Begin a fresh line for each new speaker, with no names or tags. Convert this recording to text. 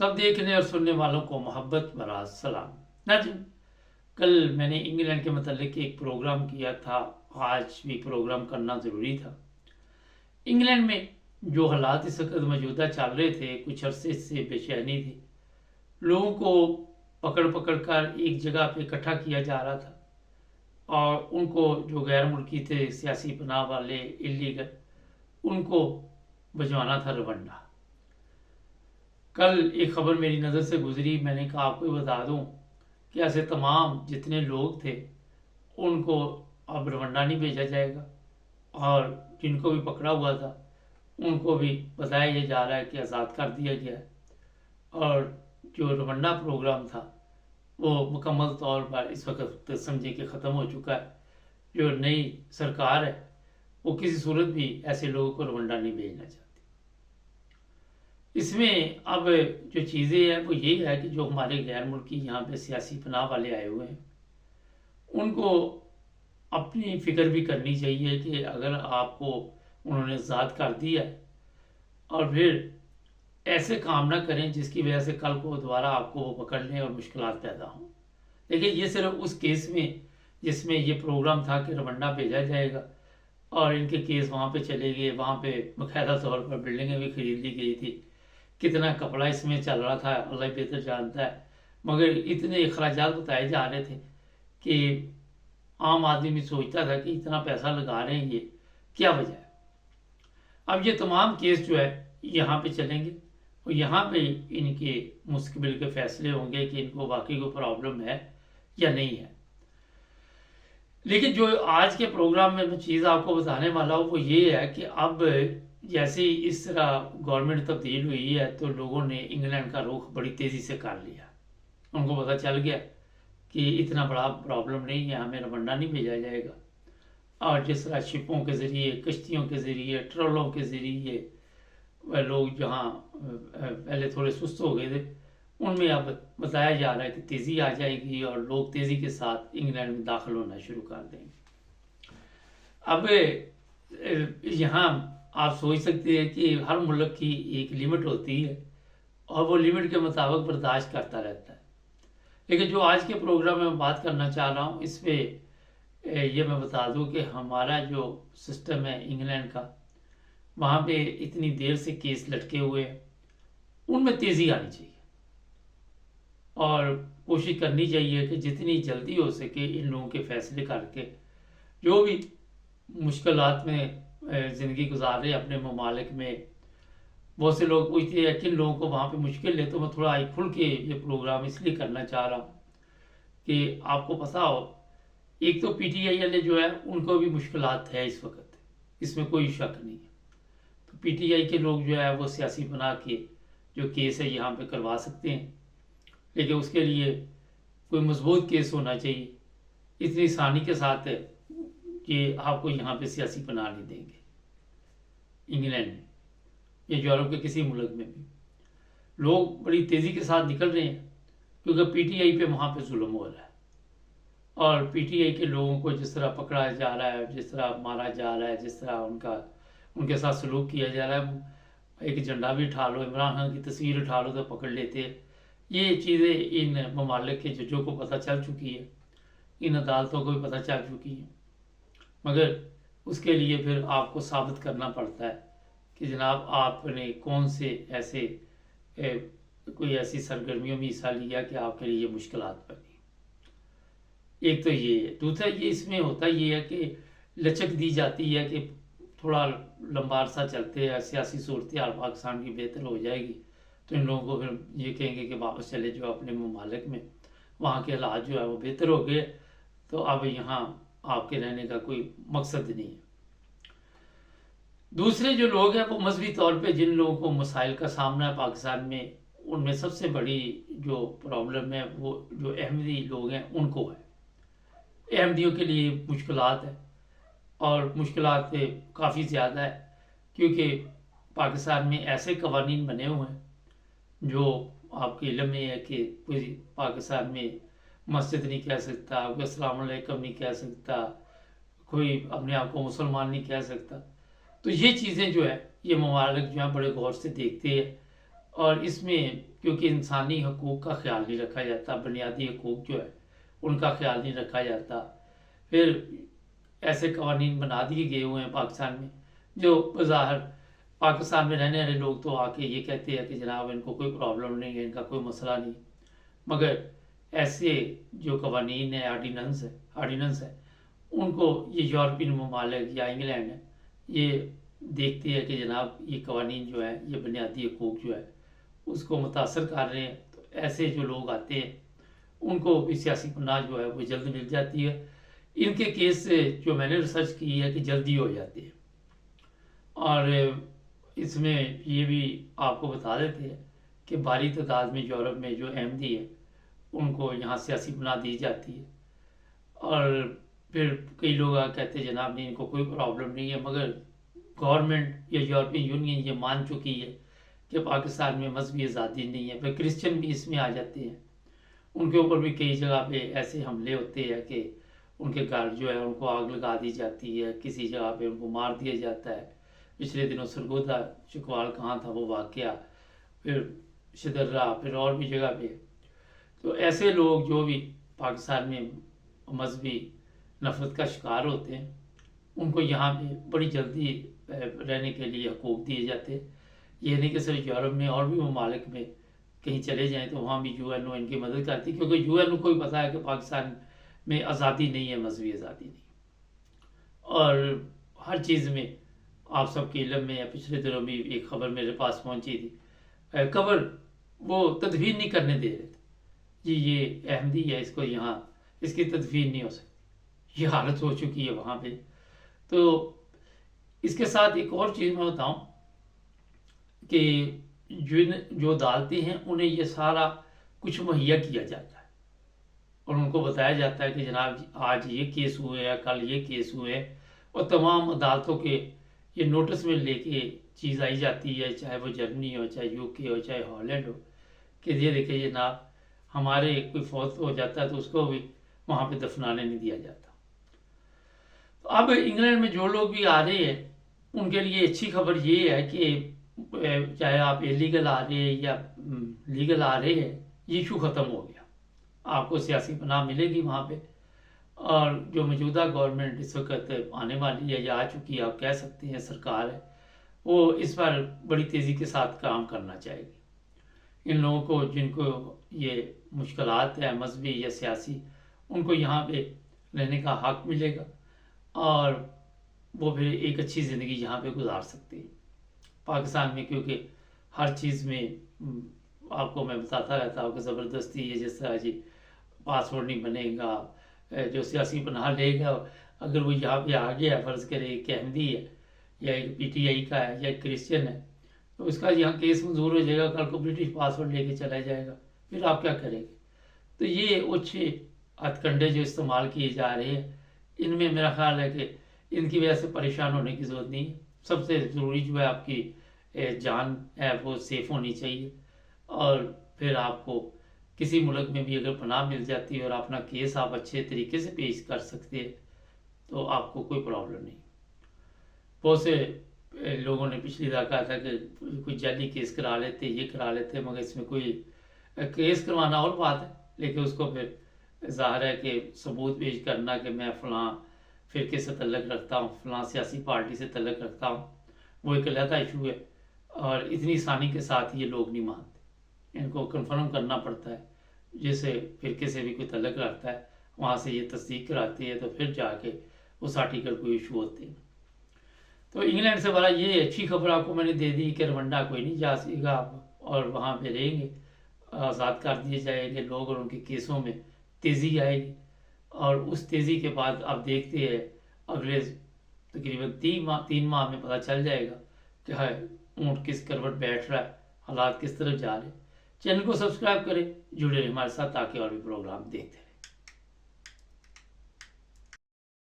सब देखने और सुनने वालों को मोहब्बत भरा सलाम। नाज़रीन, कल मैंने इंग्लैंड के मतलब एक प्रोग्राम किया था, आज भी प्रोग्राम करना ज़रूरी था। इंग्लैंड में जो हालात इस वक्त मौजूदा चल रहे थे, कुछ अरसे से बेचैनी थी। लोगों को पकड़ पकड़ कर एक जगह पे इकट्ठा किया जा रहा था और उनको, जो गैर मुल्की थे, सियासी पनाह वाले, इलीगल, उनको भिजवाना था रवंडा। कल एक खबर मेरी नज़र से गुजरी, मैंने कहा आपको बता दूं कि ऐसे तमाम जितने लोग थे उनको अब रवंडा नहीं भेजा जाएगा और जिनको भी पकड़ा हुआ था उनको भी बताया जा रहा है कि आज़ाद कर दिया गया है। और जो रवंडा प्रोग्राम था वो मुकम्मल तौर पर इस वक्त समझे कि ख़त्म हो चुका है। जो नई सरकार है वो किसी सूरत भी ऐसे लोगों को रवंडा नहीं भेजना चाहती। इसमें अब जो चीज़ें हैं वो ये है कि जो हमारे गैर मुल्की यहाँ पे सियासी पनाह वाले आए हुए हैं उनको अपनी फ़िक्र भी करनी चाहिए कि अगर आपको उन्होंने आज़ाद कर दिया है और फिर ऐसे काम ना करें जिसकी वजह से कल को दोबारा आपको वो पकड़ लें और मुश्किलात पैदा हों। देखिए, ये सिर्फ उस केस में जिसमें ये प्रोग्राम था कि रवंडा भेजा जाएगा और इनके केस वहाँ पे चले गए, वहाँ पे बाकायदा तौर पर बिल्डिंगें भी खरीद ली गई थी, कितना कपड़ा इसमें चल रहा था अल्लाह बेहतर जानता है, मगर इतने अखराजात बताए जा रहे थे कि आम आदमी भी सोचता था कि इतना पैसा लगा रहे हैं, ये क्या वजह है। अब ये तमाम केस जो है यहाँ पे चलेंगे और यहाँ पे इनके मुस्तकबिल के फैसले होंगे कि इनको वाकई को प्रॉब्लम है या नहीं है। लेकिन जो आज के प्रोग्राम में मैं चीज़ आपको बताने वाला हूँ वो ये है कि अब जैसे ही इस तरह गवर्नमेंट तब्दील हुई है तो लोगों ने इंग्लैंड का रुख बड़ी तेज़ी से कर लिया। उनको पता चल गया कि इतना बड़ा प्रॉब्लम नहीं है, हमें रवंडा नहीं भेजा जाएगा। और जिस तरह शिपों के ज़रिए, कश्तियों के ज़रिए, ट्रोलों के ज़रिए लोग जहाँ पहले थोड़े सुस्त हो गए थे उनमें अब बताया जा रहा है कि तेज़ी आ जाएगी और लोग तेज़ी के साथ इंग्लैंड में दाखिल होना शुरू कर देंगे। अब यहाँ आप सोच सकते हैं कि हर मुल्क की एक लिमिट होती है और वो लिमिट के मुताबिक बर्दाश्त करता रहता है। लेकिन जो आज के प्रोग्राम में मैं बात करना चाह रहा हूँ इस पर ये मैं बता दूँ कि हमारा जो सिस्टम है इंग्लैंड का, वहाँ पे इतनी देर से केस लटके हुए हैं, उनमें तेज़ी आनी चाहिए और कोशिश करनी चाहिए कि जितनी जल्दी हो सके इन लोगों के फैसले करके जो भी मुश्किलात में ज़िंदगी गुजार रहे अपने ममालिक में। बहुत से लोग पूछते हैं किन लोगों को वहाँ पे मुश्किल है, तो मैं थोड़ा खुल के ये प्रोग्राम इसलिए करना चाह रहा हूँ कि आपको पता हो, एक तो PTI वाले जो है उनको भी मुश्किलात है इस वक्त, इसमें कोई शक नहीं है। तो PTI के लोग जो है वो सियासी बना के जो केस है यहाँ पे करवा सकते हैं, लेकिन उसके लिए कोई मजबूत केस होना चाहिए। इतनी आसानी के साथ है कि आपको यहाँ पे सियासी पनाह नहीं देंगे इंग्लैंड में या यूरोप के किसी मुल्क में भी। लोग बड़ी तेज़ी के साथ निकल रहे हैं क्योंकि PTI पे वहाँ पे जुल्म हो रहा है और PTI के लोगों को जिस तरह पकड़ा जा रहा है, जिस तरह मारा जा रहा है, जिस तरह उनके साथ सलूक किया जा रहा है, एक झंडा भी उठा लो, इमरान खान की तस्वीर उठा लो तो पकड़ लेते हैं। ये चीज़ें इन ममालिक के जजों को पता चल चुकी है, इन अदालतों को भी पता चल चुकी है, मगर उसके लिए फिर आपको साबित करना पड़ता है कि जनाब आपने कौन से ऐसे कोई ऐसी सरगर्मियों में हिस्सा लिया कि आपके लिए मुश्किलात बनी। एक तो ये है। दूसरा ये इसमें होता ये है कि लचक दी जाती है कि थोड़ा लंबा अरसा चलते हैं, सियासी सूरत हाल पाकिस्तान की बेहतर हो जाएगी तो इन लोगों को फिर ये कहेंगे कि वापस चले जाओ अपने ममालिक में, वहाँ के हालात जो है वो बेहतर हो गए, तो अब यहाँ आपके रहने का कोई मकसद नहीं है। दूसरे जो लोग हैं वो मजहबी तौर पे जिन लोगों को मसाइल का सामना है पाकिस्तान में, उनमें सबसे बड़ी जो प्रॉब्लम है वो जो अहमदी लोग हैं उनको है। अहमदियों के लिए मुश्किलात है और मुश्किलात काफ़ी ज़्यादा है क्योंकि पाकिस्तान में ऐसे कवानीन बने हुए हैं जो आपके इल्म में है कि कोई पाकिस्तान में मस्जिद नहीं कह सकता, कोई अस्सलाम वालेकुम नहीं कह सकता, कोई अपने आप को मुसलमान नहीं कह सकता। तो ये चीज़ें जो है ये ममालिक जो है बड़े गौर से देखते हैं और इसमें क्योंकि इंसानी हकूक़ का ख्याल नहीं रखा जाता, बुनियादी हकूक़ जो है उनका ख्याल नहीं रखा जाता, फिर ऐसे कवानीन बना दिए गए हुए हैं पाकिस्तान में जो बज़ाहिर पाकिस्तान में रहने वाले लोग तो आके ये कहते हैं कि जनाब इनको कोई प्रॉब्लम नहीं है, इनका कोई मसला नहीं, मगर ऐसे जो कवानीन है, आर्डीनेंस है उनको ये यूरोपियन ममालिक या इंग्लैंड है ये देखती है कि जनाब ये कवानीन जो है ये बुनियादी हकूक़ जो है उसको मुतासर कर रहे हैं। तो ऐसे जो लोग आते हैं उनको भी सियासी पनाह जो है वो जल्द मिल जाती है। इनके केस से जो मैंने रिसर्च की है कि जल्दी हो जाती है। और इसमें ये भी आपको बता देते हैं कि भारी तादाद में यूरोप में जो अहमदी है उनको यहाँ सियासी पनाह दी जाती है। और फिर कई लोग कहते हैं जनाब नहीं इनको कोई प्रॉब्लम नहीं है, मगर गवर्नमेंट या यूरोपियन यूनियन ये मान चुकी है कि पाकिस्तान में मजहबी आज़ादी नहीं है। फिर क्रिश्चियन भी इसमें आ जाते हैं, उनके ऊपर भी कई जगह पे ऐसे हमले होते हैं कि उनके घर जो है उनको आग लगा दी जाती है, किसी जगह पे उनको मार दिया जाता है। पिछले दिनों सरगोदा चकवाल कहाँ था वो वाक़या, फिर शदर्रा, फिर और भी जगह पे। तो ऐसे लोग जो भी पाकिस्तान में मजहबी नफरत का शिकार होते हैं उनको यहाँ पे बड़ी जल्दी रहने के लिए हकूक़ दिए जाते हैं। ये नहीं कि सिर्फ यूरोप में और भी ममालिक में कहीं चले जाएं तो वहाँ भी यूएनओ इनकी मदद करती है, क्योंकि यूएनओ को भी पता है कि पाकिस्तान में आज़ादी नहीं है, मजहबी आज़ादी नहीं। और हर चीज़ में आप सबके इल्म में या पिछले दिनों भी एक खबर मेरे पास पहुँची थी, कबर वो तदफीन नहीं करने दे रहे थे जी, ये अहमदी है इसको यहाँ इसकी तदफीन नहीं हो सकती, ये हालत हो चुकी है वहाँ पे। तो इसके साथ एक और चीज़ मैं बताऊँ कि जो अदालतें हैं उन्हें ये सारा कुछ मुहैया किया जाता है और उनको बताया जाता है कि जनाब आज ये केस हुए या कल ये केस हुए, और तमाम अदालतों के ये नोटिस में लेके चीज़ आई जाती है, चाहे वो जर्मनी हो, चाहे यूके हो, चाहे हॉलैंड हो, कि ये देखिए जनाब हमारे कोई फौत हो जाता है तो उसको भी वहाँ पे दफनाने नहीं दिया जाता। तो अब इंग्लैंड में जो लोग भी आ रहे हैं उनके लिए अच्छी खबर ये है कि चाहे आप इलीगल आ रहे हैं या लीगल आ रहे हैं, ये इशू ख़त्म हो गया, आपको सियासी पनाह मिलेगी वहाँ पे। और जो मौजूदा गवर्नमेंट इस वक्त आने वाली है या आ चुकी है आप कह सकते हैं सरकार है, वो इस पर बड़ी तेज़ी के साथ काम करना चाहेगी। इन लोगों को जिनको ये मुश्किलात है मजहबी या सियासी, उनको यहाँ पे रहने का हक मिलेगा और वो फिर एक अच्छी ज़िंदगी यहाँ पे गुजार सकते हैं पाकिस्तान में। क्योंकि हर चीज़ में आपको मैं बताता रहता हूँ कि ज़बरदस्ती है, जिस तरह जी पासपोर्ट नहीं बनेगा, जो सियासी पनाह लेगा अगर वो यहाँ पे आ गया, फ़र्ज़ करे एक अहमदी है या एक पीटीआई का है या एक क्रिश्चियन है, तो उसका यहाँ केस मंजूर हो जाएगा, कल को ब्रिटिश पासपोर्ट लेके चला जाएगा, फिर आप क्या करेंगे। तो ये अच्छे हथकंडे जो इस्तेमाल किए जा रहे हैं, इनमें मेरा ख्याल है कि इनकी वजह से परेशान होने की ज़रूरत नहीं है। सबसे ज़रूरी जो है आपकी जान है वो सेफ़ होनी चाहिए। और फिर आपको किसी मुल्क में भी अगर पनाह मिल जाती है और अपना केस आप अच्छे तरीके से पेश कर सकते हैं तो आपको कोई प्रॉब्लम नहीं। बहुत से लोगों ने पिछली बार कहा था कि कोई जाली केस करा लेते, ये करा लेते, मगर इसमें कोई केस करवाना और बात है, लेकिन उसको फिर ज़ाहिर है कि सबूत पेश करना कि मैं फ़लाँ फ़िरके से तल्लुक़ रखता हूँ, फ़लाँ सियासी पार्टी से तल्लुक़ रखता हूँ, वो एक अलहदा इशू है। और इतनी आसानी के साथ ये लोग नहीं मानते, इनको कन्फर्म करना पड़ता है। जैसे फ़िरके से भी कोई तल्लुक़ रखता है वहाँ से ये तस्दीक कराती है तो फिर जाके उस आर्टिकल को इशू होते हैं। तो इंग्लैंड से वाला ये अच्छी खबर आपको मैंने दे दी कि रवंडा कोई नहीं जा सकेगा आप, और वहाँ पे रहेंगे, आज़ाद कर दिए जाएंगे लोग और उनके केसों में तेज़ी आएगी। और उस तेज़ी के बाद आप देखते हैं अगले तकरीबन 3 माह में पता चल जाएगा कि है ऊँट किस करवट बैठ रहा है, हालात किस तरफ जा रहे हैं। चैनल को सब्सक्राइब करें, जुड़े रहे हमारे साथ ताकि और भी प्रोग्राम देखते हैं।